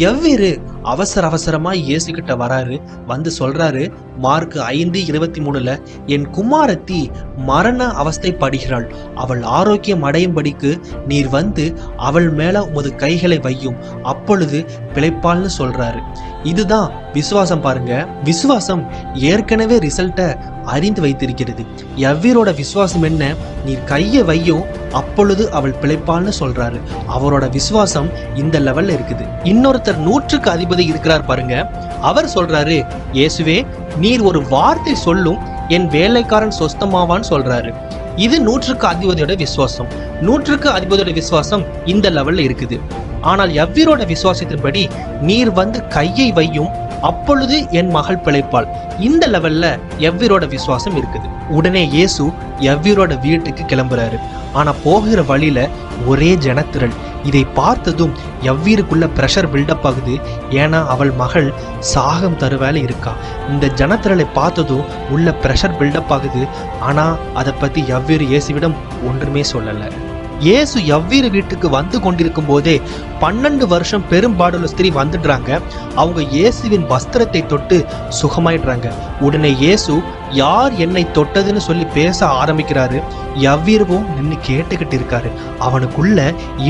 எவ்விரு அவசரமா இயேசு கிட்ட வராரு, வந்து சொல்றாரு, மார்க் 5:23, என் குமாரத்தி மரண அவஸ்தை படுகிறாள், அவள் ஆரோக்கியம் அடையும்படிக்கு நீர் வந்து அவள் மேல உமது கைகளை வையும், அப்பொழுது பிழைப்பாள்னு சொல்றாரு. இதுதான் விசுவாசம் பாருங்க. விசுவாசம் ஏற்கனவே ரிசல்ட்ட அறிந்து வைத்திருக்கிறது. எவ்வீரோட விசுவாசம் என்ன? நீர் கையை வையும், அப்பொழுது அவள் பிழைப்பாள்னு சொல்றாரு. அவரோட விசுவாசம் இந்த லெவல்ல இருக்குது. இன்னொருத்தர் 100க்கு அதிபதி இருக்கிறார் பாருங்க. அவர் சொல்றாரு, இயேசுவே நீர் ஒரு வார்த்தை சொல்லும், என் வேலைக்காரன் சொஸ்தமாவான்னு சொல்றாரு. இது 100க்கு அதிபதியோட விசுவாசம். 100க்கு அதிபதியோட விசுவாசம் இந்த லெவல்ல இருக்குது. ஆனால் எவ்வீரோட விசுவாசத்தின்படி நீர் வந்து கையை வையும், அப்பொழுது என் மகள் பிழைப்பாள். இந்த லெவல்ல எவ்வீரோட விசுவாசம் இருக்குது. உடனே இயேசு எவ்வீரோட வீட்டுக்கு கிளம்புறாரு. ஆனா போகிற வழியில ஒரே ஜனத்திரள். இதை பார்த்ததும் எவ்வீருக்குள்ள பிரஷர் பில்டப் ஆகுது. ஏன்னா அவள் மகள் சாகம் தருவேல இருக்கா. இந்த ஜனத்திரளை பார்த்ததும் உள்ள பிரஷர் பில்டப் ஆகுது. ஆனா அதை பத்தி எவ்வீரு இயேசுவிடம் ஒன்றுமே சொல்லல. இயேசு எவ்வீரு வீட்டுக்கு வந்து கொண்டிருக்கும் போதே 12 வருஷம் பெரும்பாடுள்ள ஸ்திரீ வந்துடுறாங்க. அவங்க இயேசுவின் வஸ்திரத்தை தொட்டு சுகமாயிடுறாங்க. உடனே இயேசு யார் என்னை தொட்டதுன்னு சொல்லி பேச ஆரம்பிக்கிறாரு. எவ்வீரும் நின்று கேட்டுக்கிட்டு இருக்காரு. அவனுக்குள்ள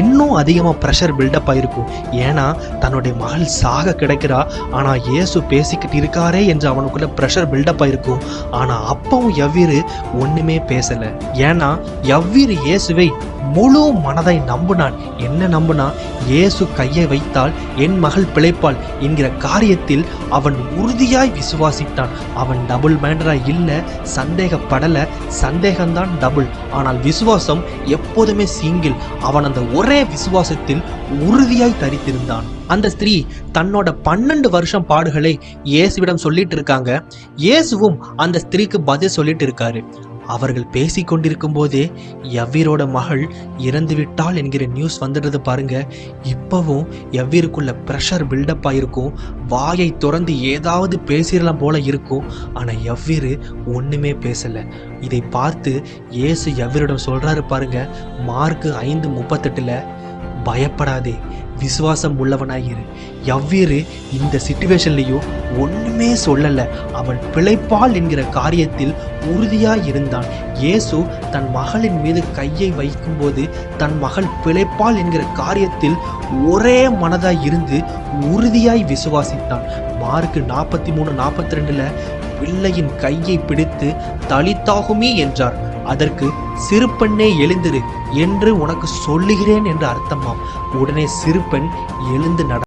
இன்னும் அதிகமா பிரஷர் பில்டப் ஆயிருக்கும். ஏன்னா தன்னுடைய மகள் சாக கிடைக்கிறா, ஆனா இயேசு பேசிக்கிட்டு இருக்காரே என்று அவனுக்குள்ள பிரஷர் பில்டப் ஆயிருக்கும். ஆனா அப்பவும் எவ்வீரு ஒண்ணுமே பேசல. ஏன்னா எவ்வீரு இயேசுவை முழு மனதை நம்புனான். என்ன நம்புனா? இயேசு கையை வைத்தால் என் மகள் பிழைப்பாள் என்கிற காரியத்தில் அவன் உறுதியாய் விசுவாசித்தான். அவன் டபுள் மைண்டரா இல்ல, சந்தேகப்படல. சந்தேகம்தான் டபுள், ஆனால் விசுவாசம் எப்போதுமே சிங்கிள். அவன் அந்த ஒரே விசுவாசத்தில் உறுதியாய் தரித்திருந்தான். அந்த ஸ்திரீ தன்னோட 12 வருஷம் பாடுகளை இயேசுவிடம் சொல்லிட்டு இருக்காங்க. இயேசுவும் அந்த ஸ்திரீக்கு பதில் சொல்லிட்டு இருக்காரு. அவர்கள் பேசிக்கொண்டிருக்கும் போதே எவ்வீரோட மகள் இறந்து விட்டாள் என்கிற நியூஸ் வந்துடுறது பாருங்க. இப்பவும் எவ்வீருக்குள்ள பிரஷர் பில்டப் ஆயிருக்கும். வாயை திறந்து ஏதாவது பேசிடலாம் போல இருக்கும். ஆனா எவ்வீரு ஒண்ணுமே பேசல. இதை பார்த்து இயேசு எவ்வீரிடம் சொல்றாரு பாருங்க. மார்க் 5:38, பயப்படாதே, விசுவாசம் உள்ளவனாயிரு. எவ்வீரு இந்த சிச்சுவேஷன்லயும் ஒண்ணுமே சொல்லல. அவள் பிழைப்பாள் என்கிற காரியத்தில் உறுதியாய் இருந்தான். இயேசு தன் மகளின் மீது கையை வைக்கும் போது தன் மகள் பிழைப்பாள் என்கிற காரியத்தில் ஒரே மனதாய் இருந்து உறுதியாய் விசுவாசித்தான். மார்க் 43:42, பிள்ளையின் கையை பிடித்து தலித்தாகுமே என்றார். அதற்கு சிறுபெண்ணே எழுந்திரு என்று உனக்கு சொல்லுகிறேன் என்று அர்த்தமாம். உடனே சிறுபெண் எழுந்து